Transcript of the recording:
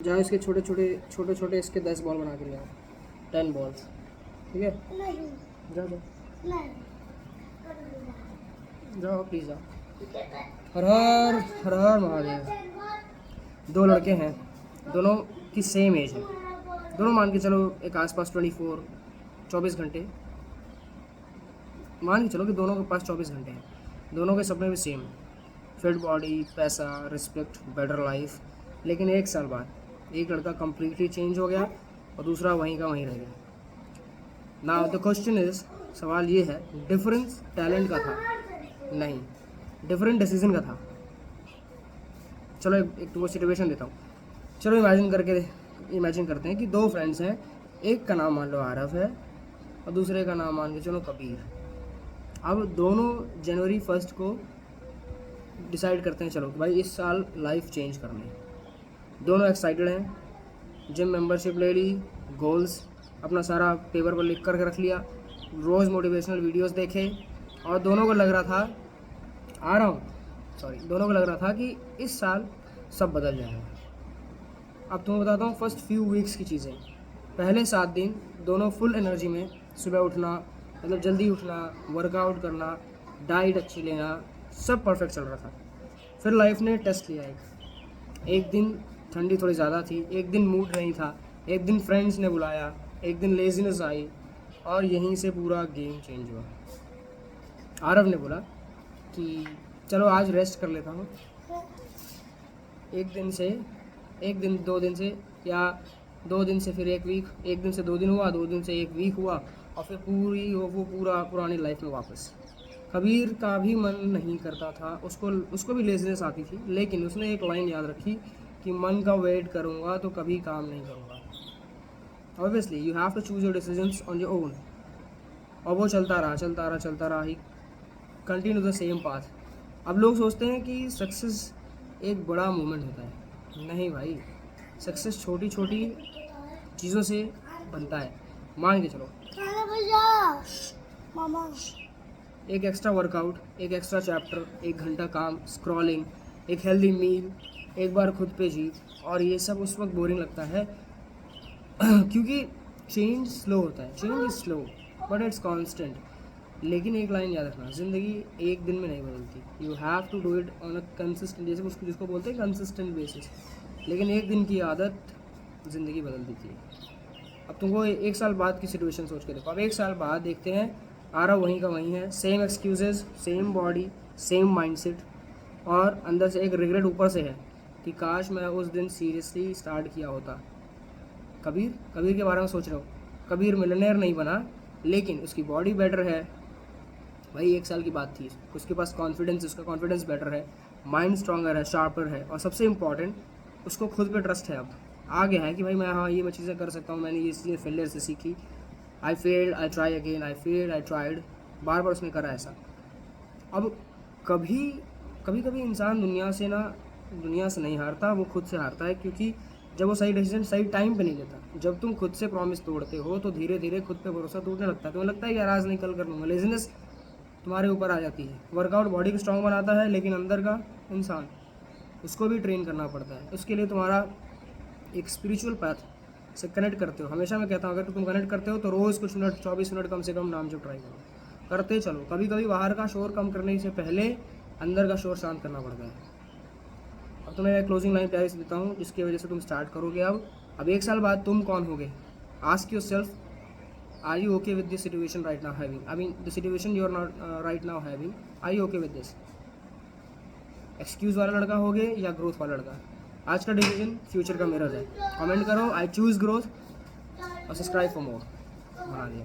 जाओ इसके छोटे छोटे इसके 10 बॉल बना के ले आओ, 10 बॉल्स, ठीक है। जाओ जाओ जाओ प्लीज़ जाओ। हर हर हर हर महादेव। 2 लड़के हैं, दोनों की सेम एज है, दोनों मान के चलो एक आसपास 24 घंटे मान के चलो कि दोनों के पास 24 घंटे हैं। दोनों के सपने भी सेम, फिट बॉडी, पैसा, रिस्पेक्ट, बेटर लाइफ। लेकिन 1 साल बाद एक लड़का कम्प्लीटली चेंज हो गया और दूसरा वहीं का वहीं रह गया। नाउ द क्वेश्चन इज, सवाल ये है, डिफरेंस टैलेंट का था? नहीं, डिफरेंट डिसीजन का था। चलो एक तो वो सिचुएशन देता हूँ। चलो इमेजिन करते हैं कि 2 फ्रेंड्स हैं, एक का नाम मान लो आरफ है और दूसरे का नाम मान के चलो कबीर। अब दोनों जनवरी 1 को डिसाइड करते हैं चलो कि भाई इस साल लाइफ चेंज करनी है। दोनों एक्साइटेड हैं, जिम मेंबरशिप ले ली, गोल्स अपना सारा पेपर पर लिख कर रख लिया, रोज़ मोटिवेशनल वीडियोस देखे और दोनों को लग रहा था कि इस साल सब बदल जाएगा। अब तुम्हें बताता हूँ फर्स्ट फ्यू वीक्स की चीज़ें। पहले 7 दिन दोनों फुल एनर्जी में, सुबह उठना मतलब जल्दी उठना, वर्कआउट करना, डाइट अच्छी लेना, सब परफेक्ट चल रहा था। फिर लाइफ ने टेस्ट लिया। एक दिन ठंडी थोड़ी ज़्यादा थी, एक दिन मूड नहीं था, एक दिन फ्रेंड्स ने बुलाया, एक दिन लेजीनेस आई और यहीं से पूरा गेम चेंज हुआ। आरव ने बोला कि चलो आज रेस्ट कर लेता हूँ। एक दिन 2 दिन से, या 2 दिन से फिर 1 वीक, 1 दिन से 2 दिन हुआ, 2 दिन से 1 वीक हुआ और फिर पूरा पुरानी लाइफ में वापस। कबीर का भी मन नहीं करता था, उसको भी लेजीनेस आती थी, लेकिन उसने एक लाइन याद रखी कि मन का वेट करूँगा तो कभी काम नहीं करूँगा। Obviously you have to choose your decisions on your own. और वो चलता रहा ही कंटिन्यू द सेम पाथ। अब लोग सोचते हैं कि सक्सेस एक बड़ा मूवमेंट होता है। नहीं भाई, सक्सेस छोटी छोटी चीज़ों से बनता है। मान के चलो मामा, एक एक्स्ट्रा वर्कआउट, एक एक्स्ट्रा चैप्टर, 1 घंटा काम, स्क्रॉलिंग, एक हेल्दी मील, एक बार खुद पे जीत, और ये सब उस वक्त बोरिंग लगता है क्योंकि चेंज स्लो होता है। Change is slow but it's constant. लेकिन एक लाइन याद रखना, ज़िंदगी एक दिन में नहीं बदलती। You have to do it on a consistent, जैसे उसको जिसको बोलते हैं कंसिस्टेंट बेसिस। लेकिन एक दिन की आदत ज़िंदगी बदल देती है। अब तुमको 1 साल बाद की सिचुएशन सोच के देखो। अब 1 साल बाद देखते हैं आरव वहीं का वहीं है, same excuses, same body, same mindset, और अंदर से एक रिग्रेट ऊपर से है कि काश मैं उस दिन सीरियसली स्टार्ट किया होता। कबीर के बारे में सोच रहे हो। कबीर मिलियनेयर नहीं बना, लेकिन उसकी बॉडी बेटर है। भाई 1 साल की बात थी, उसके पास उसका कॉन्फिडेंस बेटर है, माइंड स्ट्रॉन्गर है, शार्पर है, और सबसे इम्पॉर्टेंट उसको खुद पे ट्रस्ट है। अब आ गया है कि भाई मैं चीज़ें कर सकता हूँ। मैंने ये चीज़ें फेलियर से सीखी। I failed, I try again, I failed, I tried, बार उसने करा ऐसा। अब कभी इंसान दुनिया से नहीं हारता, वो खुद से हारता है, क्योंकि जब वो सही डिसीजन सही टाइम पे नहीं लेता। जब तुम खुद से प्रॉमिस तोड़ते हो तो धीरे धीरे खुद पे भरोसा टूटने लगता है। तुम्हें लगता है यार आज नहीं कल कर लूँगा, लेजीनेस तुम्हारे ऊपर आ जाती है। वर्कआउट बॉडी को स्ट्रांग बनाता है, लेकिन अंदर का इंसान, उसको भी ट्रेन करना पड़ता है। उसके लिए तुम्हारा एक स्पिरिचुअल पाथ से कनेक्ट करते हो। हमेशा मैं कहता हूँ अगर तुम कनेक्ट करते हो तो रोज़ कुछ मिनट, 24 मिनट कम से कम नाम जब ट्राई करो, करते चलो। कभी बाहर का शोर कम करने से पहले अंदर का शोर शांत करना पड़ता है। अब तो मैं क्लोजिंग लाइन प्यारी से देता हूँ जिसकी वजह से तुम स्टार्ट करोगे। अब 1 साल बाद तुम कौन होगे? Ask yourself, are you okay with this situation right now having? I mean the situation you are not right now having, are you okay with this? Excuse वाला लड़का होगे या ग्रोथ वाला लड़का? आज का डिसीजन फ्यूचर का मिरर है। कमेंट करो, आई चूज ग्रोथ, और सब्सक्राइब फॉर मोर। बना दिया।